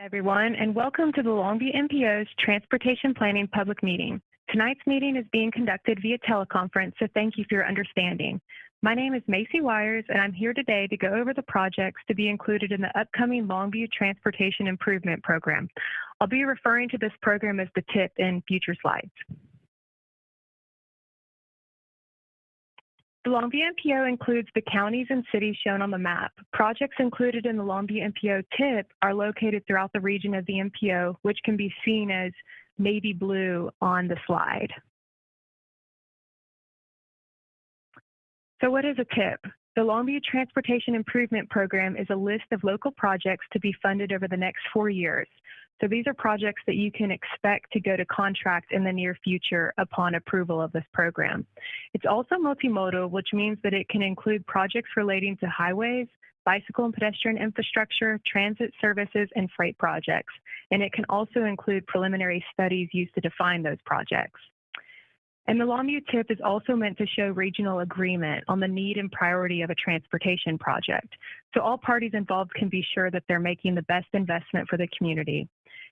Everyone, and welcome to the Longview MPO's Transportation Planning Public Meeting. Tonight's meeting is being conducted via teleconference, so thank you for your understanding. My name is Macy Wires, and I'm here today to go over the projects to be included in the upcoming Longview Transportation Improvement Program. I'll be referring to this program as the TIP in future slides. The Longview MPO includes the counties and cities shown on the map. Projects included in the Longview MPO TIP are located throughout the region of the MPO, which can be seen as navy blue on the slide. So what is a TIP? The Longview Transportation Improvement Program is a list of local projects to be funded over the next 4 years. So these are projects that you can expect to go to contract in the near future upon approval of this program. It's also multimodal, which means that it can include projects relating to highways, bicycle and pedestrian infrastructure, transit services, and freight projects. And it can also include preliminary studies used to define those projects. And the Longview TIP is also meant to show regional agreement on the need and priority of a transportation project. So all parties involved can be sure that they're making the best investment for the community.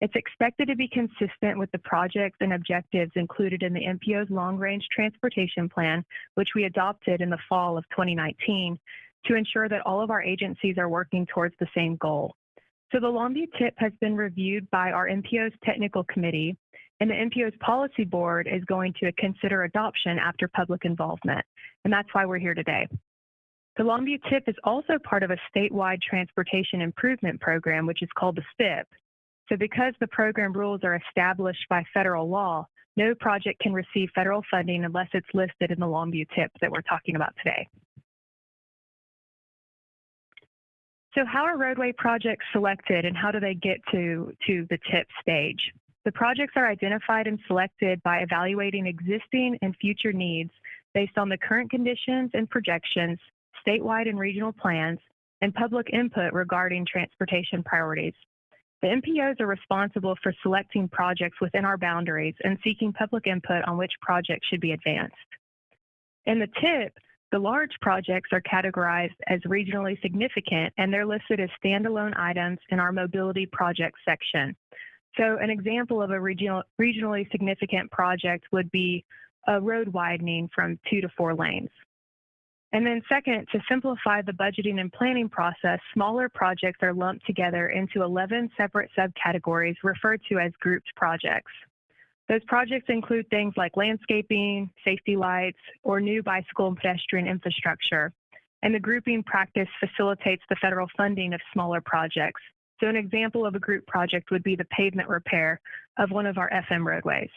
It's expected to be consistent with the projects and objectives included in the MPO's long-range transportation plan, which we adopted in the fall of 2019, to ensure that all of our agencies are working towards the same goal. So the Longview TIP has been reviewed by our MPO's technical committee, and the MPO's policy board is going to consider adoption after public involvement, and that's why we're here today. The Longview TIP is also part of a statewide transportation improvement program, which is called the STIP. So because the program rules are established by federal law, no project can receive federal funding unless it's listed in the Longview TIP that we're talking about today. So how are roadway projects selected and how do they get to the TIP stage? The projects are identified and selected by evaluating existing and future needs based on the current conditions and projections, statewide and regional plans, and public input regarding transportation priorities. The MPOs are responsible for selecting projects within our boundaries and seeking public input on which projects should be advanced. In the TIP, the large projects are categorized as regionally significant, and they're listed as standalone items in our mobility project section. So an example of a regionally significant project would be a road widening from 2 to 4 lanes. And then second, to simplify the budgeting and planning process, smaller projects are lumped together into 11 separate subcategories referred to as grouped projects. Those projects include things like landscaping, safety lights, or new bicycle and pedestrian infrastructure. And the grouping practice facilitates the federal funding of smaller projects. So an example of a group project would be the pavement repair of one of our FM roadways.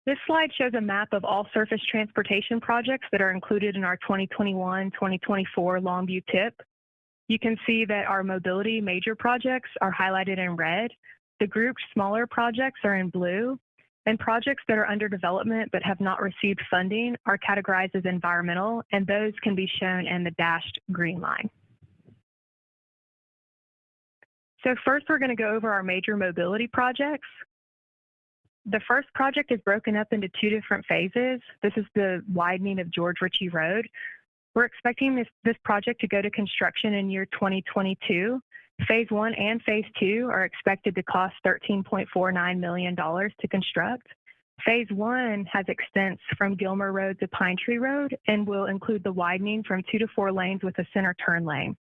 This slide shows a map of all surface transportation projects that are included in our 2021-2024 Longview TIP. You can see that our mobility major projects are highlighted in red. The grouped smaller projects are in blue, and projects that are under development but have not received funding are categorized as environmental, and those can be shown in the dashed green line. So first, we're going to go over our major mobility projects. The first project is broken up into 2 different phases. This is the widening of George Richey Road. We're expecting this project to go to construction in year 2022. Phase 1 and Phase 2 are expected to cost $13.49 million to construct. Phase 1 has extents from Gilmer Road to Pine Tree Road and will include the widening from 2 to 4 lanes with a center turn lane.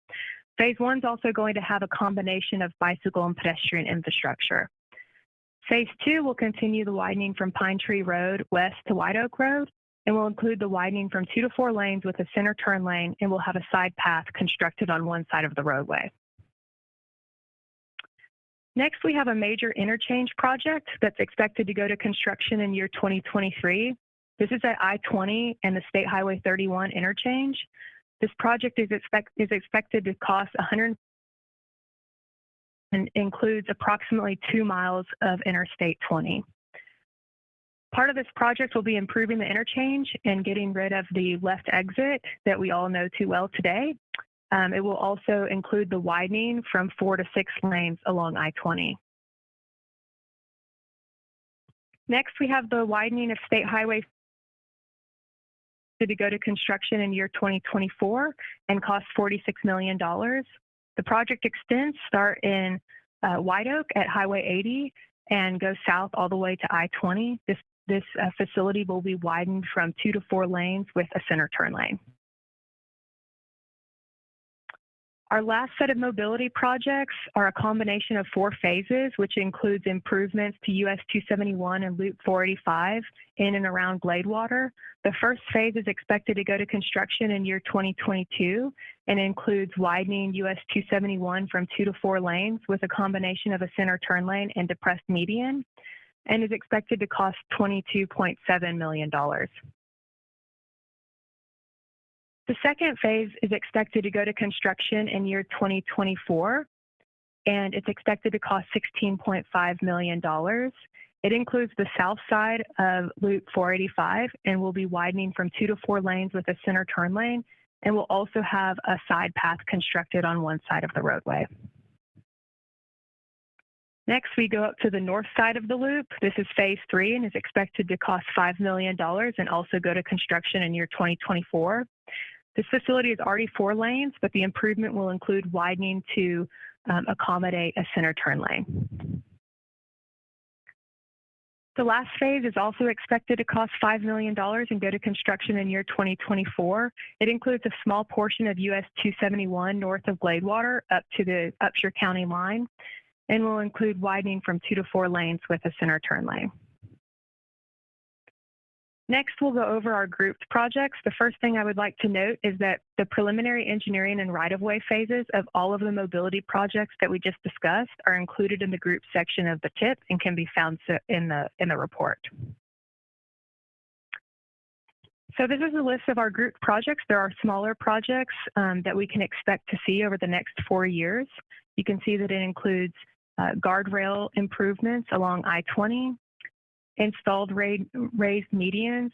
Phase 1 is also going to have a combination of bicycle and pedestrian infrastructure. Phase 2 will continue the widening from Pine Tree Road west to White Oak Road and will include the widening from 2 to 4 lanes with a center turn lane and will have a side path constructed on one side of the roadway. Next, we have a major interchange project that's expected to go to construction in year 2023. This is at I-20 and the State Highway 31 interchange. This project is expected to cost and includes approximately 2 miles of Interstate 20. Part of this project will be improving the interchange and getting rid of the left exit that we all know too well today. It will also include the widening from 4 to 6 lanes along I-20. Next, we have the widening of State Highway expected to go to construction in year 2024 and cost $46 million. The project extends start in White Oak at Highway 80 and go south all the way to I-20. This facility will be widened from 2 to 4 lanes with a center turn lane. Our last set of mobility projects are a combination of 4 phases, which includes improvements to US 271 and Loop 485 in and around Gladewater. The first phase is expected to go to construction in year 2022 and includes widening US 271 from 2 to 4 lanes with a combination of a center turn lane and depressed median, and is expected to cost $22.7 million. The second phase is expected to go to construction in year 2024, and it's expected to cost $16.5 million. It includes the south side of Loop 485 and will be widening from 2 to 4 lanes with a center turn lane, and will also have a side path constructed on one side of the roadway. Next, we go up to the north side of the loop. This is phase 3 and is expected to cost $5 million and also go to construction in year 2024. This facility is already 4 lanes, but the improvement will include widening to accommodate a center turn lane. The last phase is also expected to cost $5 million and go to construction in year 2024. It includes a small portion of US 271 north of Gladewater up to the Upshur County line, and will include widening from 2 to 4 lanes with a center turn lane. Next, we'll go over our grouped projects. The first thing I would like to note is that the preliminary engineering and right-of-way phases of all of the mobility projects that we just discussed are included in the group section of the TIP and can be found in the report. So this is a list of our grouped projects. There are smaller projects that we can expect to see over the next 4 years. You can see that it includes guardrail improvements along I-20, installed raised medians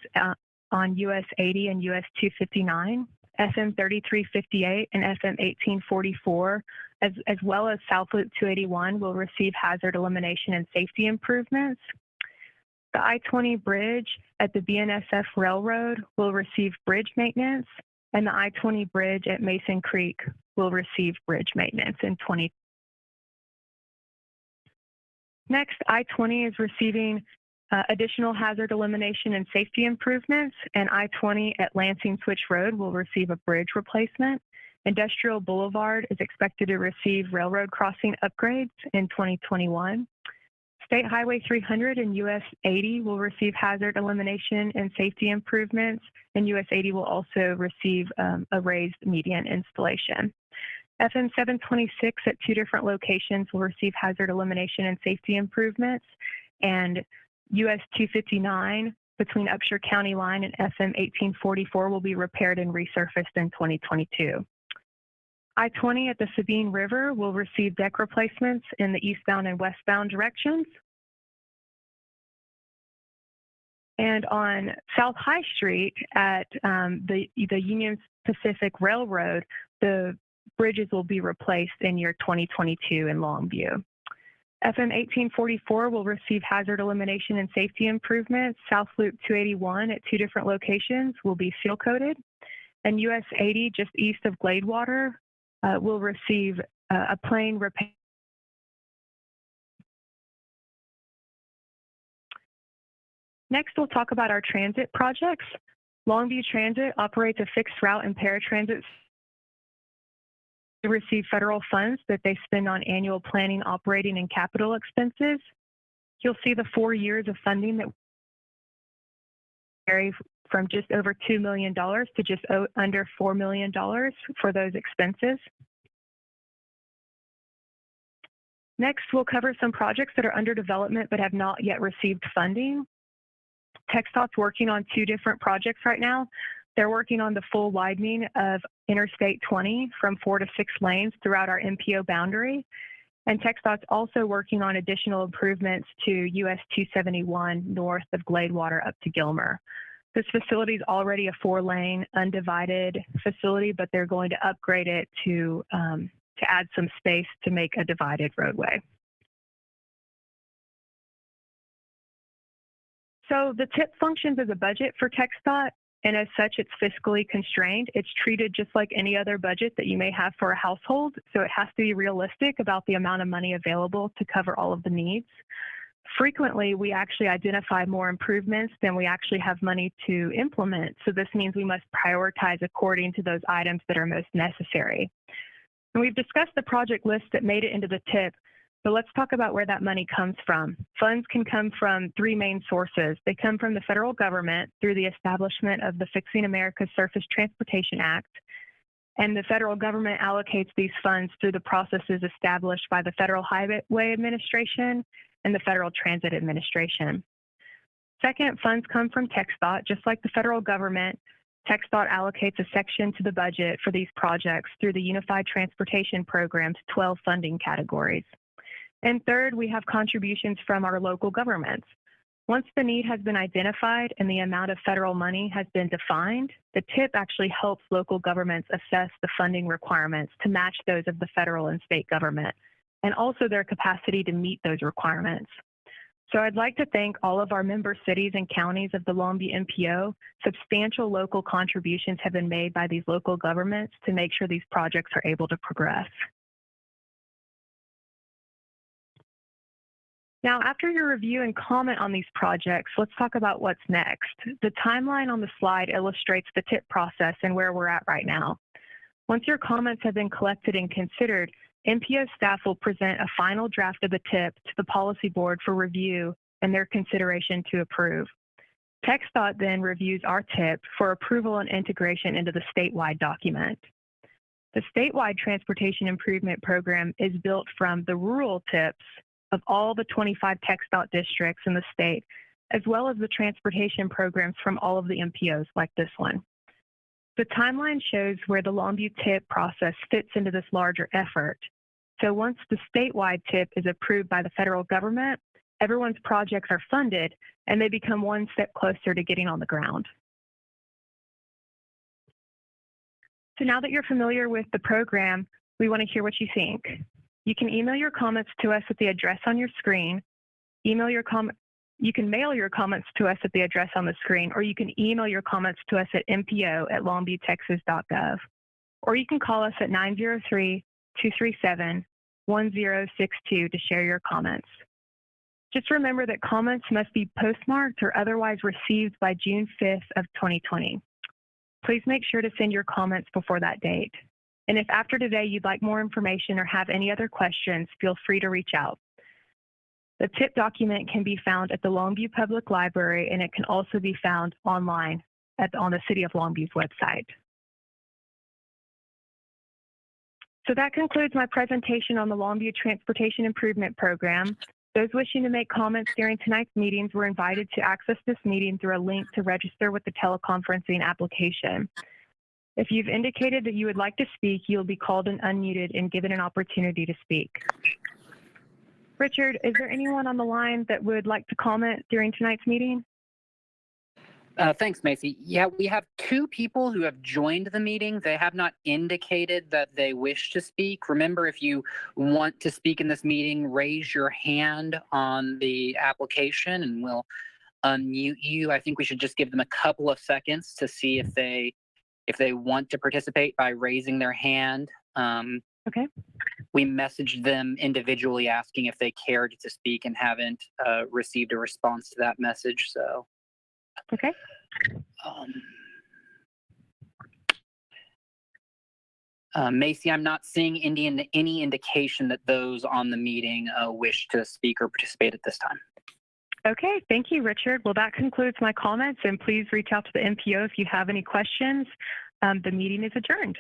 on US 80 and US 259, FM 3358 and FM 1844, as well as South Loop 281 will receive hazard elimination and safety improvements. The I-20 bridge at the BNSF Railroad will receive bridge maintenance, and the I-20 bridge at Mason Creek will receive bridge maintenance in 2020. Next, I-20 is receiving additional hazard elimination and safety improvements, and I-20 at Lansing Switch Road will receive a bridge replacement. Industrial Boulevard is expected to receive railroad crossing upgrades in 2021. State Highway 300 and US 80 will receive hazard elimination and safety improvements, and US 80 will also receive a raised median installation. FM 726 at 2 different locations will receive hazard elimination and safety improvements, and US 259 between Upshur County line and FM 1844 will be repaired and resurfaced in 2022. I-20 at the Sabine River will receive deck replacements in the eastbound and westbound directions. And on South High Street at the Union Pacific Railroad, the bridges will be replaced in year 2022 in Longview. FM 1844 will receive hazard elimination and safety improvements. South Loop 281 at 2 different locations will be seal coated. And US 80 just east of Gladewater will receive a plane repair. Next, we'll talk about our transit projects. Longview Transit operates a fixed route and paratransit to receive federal funds that they spend on annual planning, operating, and capital expenses. You'll see the 4 years of funding that vary from just over $2 million to just under $4 million for those expenses. Next, we'll cover some projects that are under development but have not yet received funding. TxDOT's working on 2 different projects right now. They're working on the full widening of Interstate 20 from 4 to 6 lanes throughout our MPO boundary. And TxDOT's also working on additional improvements to US 271 north of Gladewater up to Gilmer. This facility is already a 4-lane undivided facility, but they're going to upgrade it to add some space to make a divided roadway. So the TIP functions as a budget for TxDOT. and as such, it's fiscally constrained. It's treated just like any other budget that you may have for a household, so it has to be realistic about the amount of money available to cover all of the needs. Frequently, we actually identify more improvements than we actually have money to implement, so this means we must prioritize according to those items that are most necessary. And we've discussed the project list that made it into the TIP, but let's talk about where that money comes from. Funds can come from three main sources. They come from the federal government through the establishment of the Fixing America's Surface Transportation Act, and the federal government allocates these funds through the processes established by the Federal Highway Administration and the Federal Transit Administration. Second, funds come from TxDOT. Just like the federal government, TxDOT allocates a section to the budget for these projects through the Unified Transportation Program's 12 funding categories. And third, we have contributions from our local governments. Once the need has been identified and the amount of federal money has been defined, the TIP actually helps local governments assess the funding requirements to match those of the federal and state government, and also their capacity to meet those requirements. So I'd like to thank all of our member cities and counties of the Longview MPO. Substantial local contributions have been made by these local governments to make sure these projects are able to progress. Now, after your review and comment on these projects, let's talk about what's next. The timeline on the slide illustrates the TIP process and where we're at right now. Once your comments have been collected and considered, MPO staff will present a final draft of the TIP to the policy board for review and their consideration to approve. TxDOT then reviews our TIP for approval and integration into the statewide document. The statewide transportation improvement program is built from the rural TIPs of all the 25 TxDOT districts in the state, as well as the transportation programs from all of the MPOs like this one. The timeline shows where the Longview TIP process fits into this larger effort. So once the statewide TIP is approved by the federal government, everyone's projects are funded and they become one step closer to getting on the ground. So now that you're familiar with the program, we want to hear what you think. You can email your comments to us at the address on your screen. You can mail your comments to us at the address on the screen, or you can email your comments to us at mpo@longviewtexas.gov. Or you can call us at 903-237-1062 to share your comments. Just remember that comments must be postmarked or otherwise received by June 5th of 2020. Please make sure to send your comments before that date. And if after today you'd like more information or have any other questions, feel free to reach out. The TIP document can be found at the Longview Public Library, and it can also be found online on the City of Longview's website. So that concludes my presentation on the Longview Transportation Improvement Program. Those wishing to make comments during tonight's meetings were invited to access this meeting through a link to register with the teleconferencing application. If you've indicated that you would like to speak, you'll be called and unmuted and given an opportunity to speak. Richard, is there anyone on the line that would like to comment during tonight's meeting? Thanks, Macy. Yeah, we have two people who have joined the meeting. They have not indicated that they wish to speak. Remember, if you want to speak in this meeting, raise your hand on the application and we'll unmute you. I think we should just give them a couple of seconds to see if they want to participate by raising their hand. Okay. We messaged them individually asking if they cared to speak and haven't received a response to that message. So, okay. Macy, I'm not seeing any indication that those on the meeting wish to speak or participate at this time. Okay, thank you, Richard. Well, that concludes my comments, and please reach out to the MPO if you have any questions. The meeting is adjourned.